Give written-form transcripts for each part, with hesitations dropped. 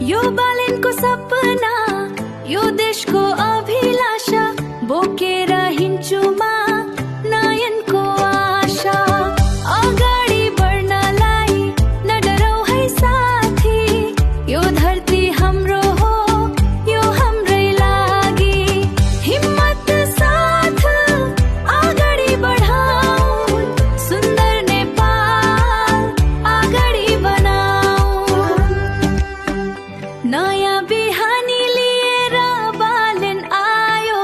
यो बालेनको सपना, यो देशको अभिलाषा, बोकेर हिँड्छु म नयनको आशा। अगाडि बढ्नलाई नडराऊ है साथी, यो धरती हाम्रो हो, यो हाम्रै लागि। हिम्मत साथ अगाडि बढाऊ, सुन्दर नेपाल अगाडि बनाऊ। नयाँ बिहानी लिएर बालेन आयो,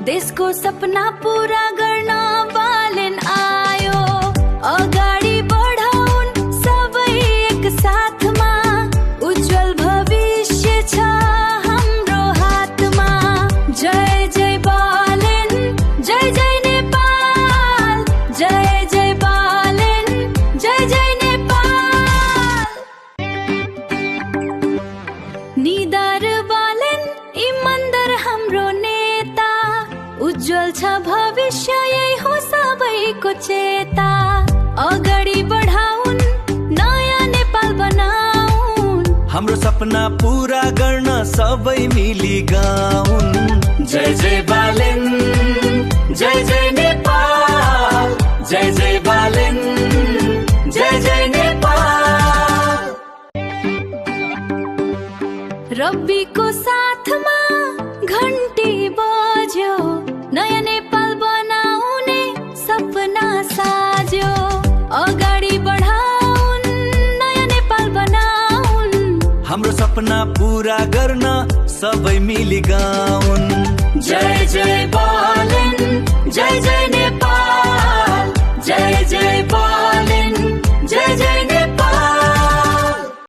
देशको सपना पूरा गर्न बालेन आयो। अगाडि बढाउन् सबै एक साथमा, उज्जवल भविष्य छ हाम्रो हातमा। जय जय बालेन, जय जय नेपाल, जय जय बालेन, जय जय नेपाल। निधार बालेन इमानदार हाम्रो नेता, उज्जवल छ भविष्य यही हो सबैको चेता। अगाडि बढाउन् नयाँ नेपाल बनाउन्, हाम्रो सपना पूरा गर्न सबै मिली गाउन्। जय जय बालेन, जय जय नेपाल, जय जय बालेन, जय जय नेपाल। रब्बीको साथमा घन्टी बज्यो, नयाँ नेपाल बनाउने सपना साज्यो। अगाडि बढाउन् नयाँ नेपाल बनाउन्, हाम्रो सपना पूरा गर्न सबै मिली गाउन्। जय जय बालेन, जय जय नेपाल, जय जय बालेन, जय जय नेपाल।